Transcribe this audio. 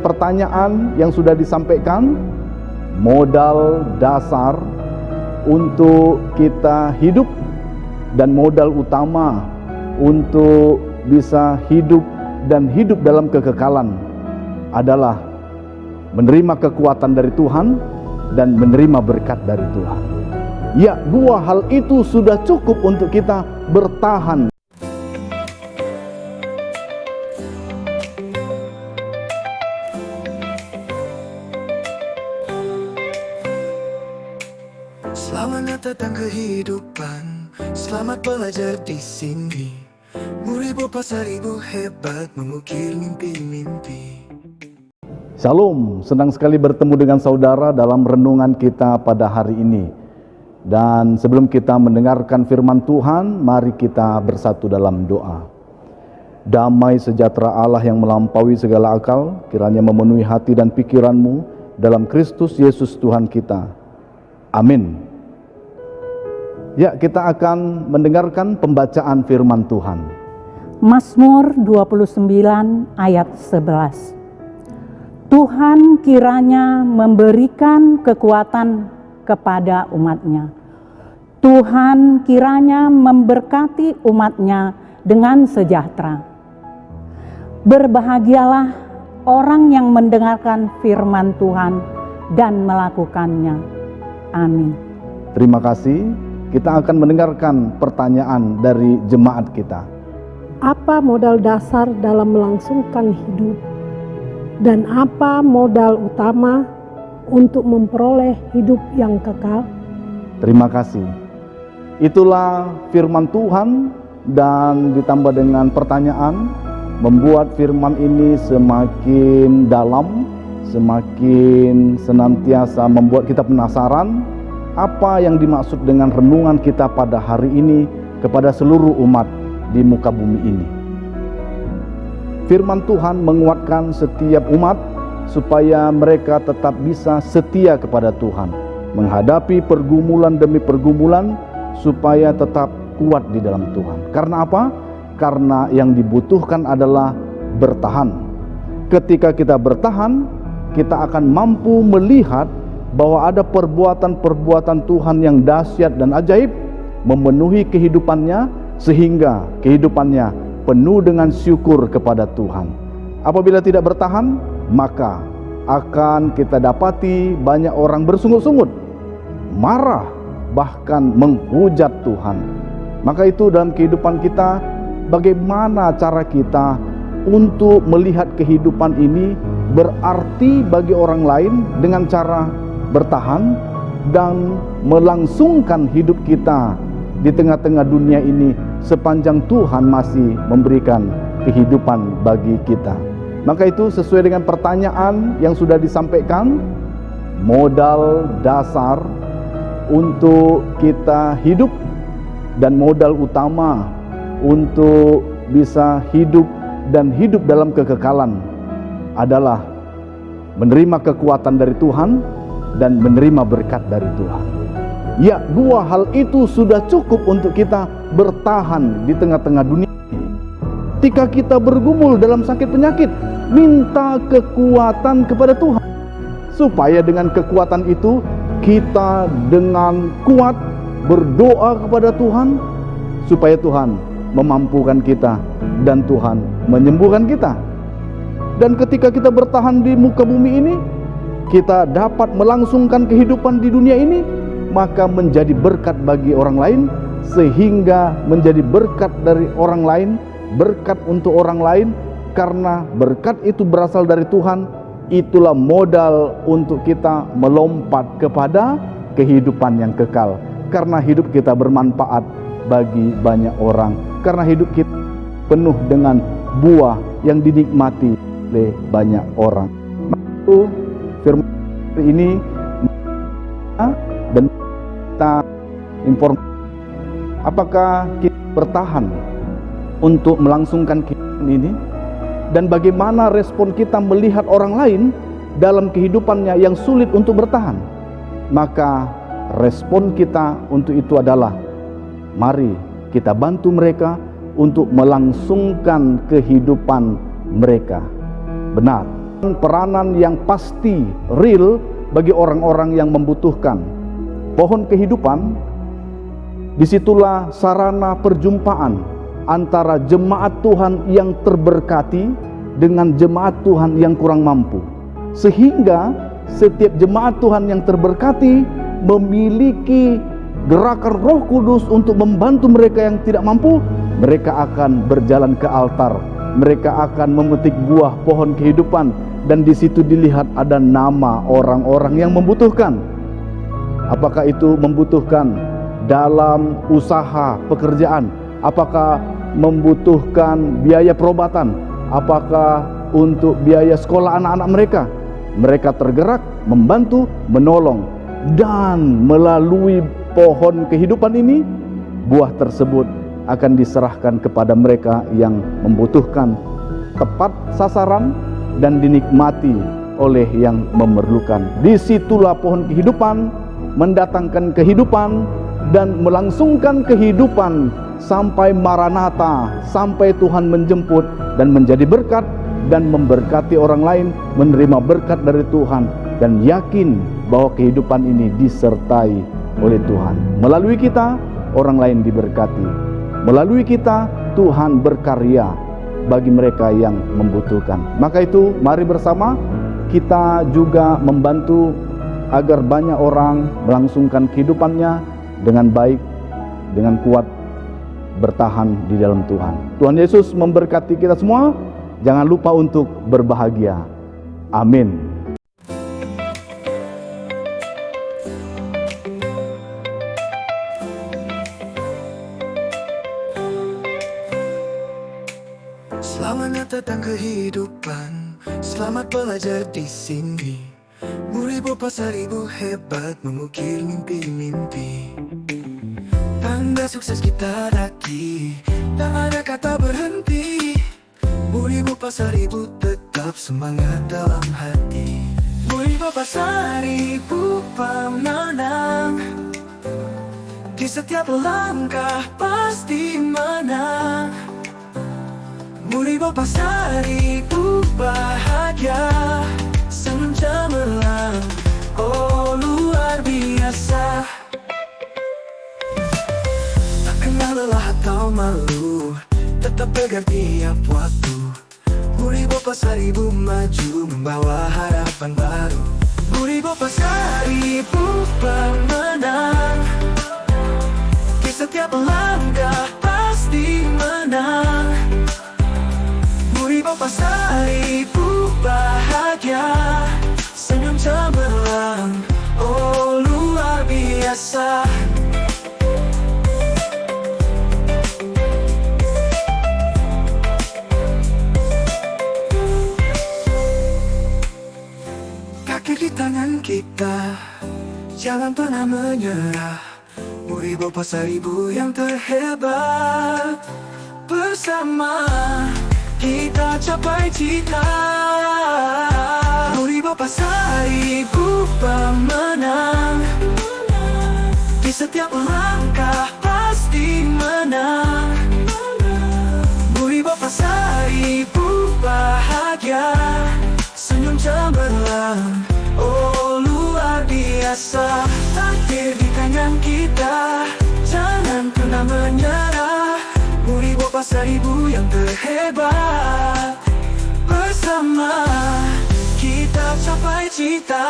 pertanyaan yang sudah disampaikan, modal dasar untuk kita hidup dan modal utama untuk bisa hidup dan hidup dalam kekekalan adalah menerima kekuatan dari Tuhan dan menerima berkat dari Tuhan. Ya, dua hal itu sudah cukup untuk kita bertahan. Selamat datang kehidupan, selamat belajar di sini. Beribu pasar ibu hebat mengukir mimpi-mimpi. Shalom, senang sekali bertemu dengan saudara dalam renungan kita pada hari ini. Dan sebelum kita mendengarkan firman Tuhan, mari kita bersatu dalam doa. Damai sejahtera Allah yang melampaui segala akal, kiranya memenuhi hati dan pikiranmu dalam Kristus Yesus Tuhan kita. Amin. Ya, kita akan mendengarkan pembacaan firman Tuhan. Mazmur 29 ayat 11. Tuhan kiranya memberikan kekuatan kepada umatnya. Tuhan kiranya memberkati umatnya dengan sejahtera. Berbahagialah orang yang mendengarkan firman Tuhan dan melakukannya. Amin. Terima kasih. Kita akan mendengarkan pertanyaan dari jemaat kita. Apa modal dasar dalam melangsungkan hidup? Dan apa modal utama untuk memperoleh hidup yang kekal? Terima kasih. Itulah firman Tuhan dan ditambah dengan pertanyaan membuat firman ini semakin dalam, semakin senantiasa membuat kita penasaran apa yang dimaksud dengan renungan kita pada hari ini kepada seluruh umat di muka bumi ini. Firman Tuhan menguatkan setiap umat supaya mereka tetap bisa setia kepada Tuhan, menghadapi pergumulan demi pergumulan supaya tetap kuat di dalam Tuhan. Karena apa? Karena yang dibutuhkan adalah bertahan. Ketika kita bertahan, kita akan mampu melihat bahwa ada perbuatan-perbuatan Tuhan yang dahsyat dan ajaib memenuhi kehidupannya sehingga kehidupannya penuh dengan syukur kepada Tuhan. Apabila tidak bertahan, maka akan kita dapati banyak orang bersungut-sungut, marah, bahkan menghujat Tuhan. Maka itu dalam kehidupan kita, bagaimana cara kita untuk melihat kehidupan ini berarti bagi orang lain dengan cara bertahan dan melangsungkan hidup kita di tengah-tengah dunia ini sepanjang Tuhan masih memberikan kehidupan bagi kita. Maka itu sesuai dengan pertanyaan yang sudah disampaikan, modal dasar untuk kita hidup dan modal utama untuk bisa hidup dan hidup dalam kekekalan adalah menerima kekuatan dari Tuhan dan menerima berkat dari Tuhan. Ya, dua hal itu sudah cukup untuk kita bertahan di tengah-tengah dunia ini. Ketika kita bergumul dalam sakit penyakit, minta kekuatan kepada Tuhan, supaya dengan kekuatan itu kita dengan kuat berdoa kepada Tuhan, supaya Tuhan memampukan kita dan Tuhan menyembuhkan kita. Dan ketika kita bertahan di muka bumi ini, kita dapat melangsungkan kehidupan di dunia ini, maka menjadi berkat bagi orang lain, sehingga menjadi berkat dari orang lain, berkat untuk orang lain. Karena berkat itu berasal dari Tuhan, itulah modal untuk kita melompat kepada kehidupan yang kekal. Karena hidup kita bermanfaat bagi banyak orang, karena hidup kita penuh dengan buah yang dinikmati oleh banyak orang. Maka firman ini dan kita informasi apakah kita bertahan untuk melangsungkan kehidupan ini, dan bagaimana respon kita melihat orang lain dalam kehidupannya yang sulit untuk bertahan. Maka respon kita untuk itu adalah mari kita bantu mereka untuk melangsungkan kehidupan mereka. Benar, peranan yang pasti, real bagi orang-orang yang membutuhkan. Pohon kehidupan, disitulah sarana perjumpaan antara jemaat Tuhan yang terberkati dengan jemaat Tuhan yang kurang mampu. Sehingga setiap jemaat Tuhan yang terberkati memiliki gerakan Roh Kudus untuk membantu mereka yang tidak mampu. Mereka akan berjalan ke altar, mereka akan memetik buah pohon kehidupan, dan di situ dilihat ada nama orang-orang yang membutuhkan. Apakah itu membutuhkan dalam usaha pekerjaan? Apakah membutuhkan biaya perobatan? Apakah untuk biaya sekolah anak-anak mereka? Mereka tergerak, membantu, menolong. Dan melalui pohon kehidupan ini, buah tersebut akan diserahkan kepada mereka yang membutuhkan, tepat sasaran dan dinikmati oleh yang memerlukan. Disitulah pohon kehidupan mendatangkan kehidupan dan melangsungkan kehidupan sampai Maranatha, sampai Tuhan menjemput dan menjadi berkat dan memberkati orang lain, menerima berkat dari Tuhan dan yakin bahwa kehidupan ini disertai oleh Tuhan. Melalui kita orang lain diberkati. Melalui kita Tuhan berkarya bagi mereka yang membutuhkan. Maka itu mari bersama kita juga membantu agar banyak orang melangsungkan kehidupannya dengan baik, dengan kuat, bertahan di dalam Tuhan. Tuhan Yesus memberkati kita semua. Jangan lupa untuk berbahagia. Amin. Selamat datang kehidupan, selamat belajar di sini. Murid Bapa seribu hebat mengukir mimpi-mimpi. Tanda sukses kita lagi, tak ada kata berhenti. Murid Bapa seribu tetap semangat dalam hati. Murid Bapa seribu pemenang, di setiap langkah pasti menang. Murid Bapa seribu bahagia, senyum cemerlang, oh luar biasa. Tak kenal lelah atau malu, tetap pegang tiap waktu. Murid Bapa seribu maju, membawa harapan baru. Murid Bapa seribu pemenang, di setiap langkah pasti menang. Murid Bapa seribu bahagia, senyum cemerlang, oh luar biasa. Kaki di tangan kita, jangan pernah menyerah. Murid Bapa seribu yang terhebat, bersama kita capai cita. Murid Bapa seribu pemenang, di setiap langkah pasti menang. Murid Bapa seribu bahagia, senyum cemerlang, oh luar biasa. Takdir di tangan kita, jangan pernah menyerah. Murid Bapa seribu yang terhebat, bersama kita capai cita.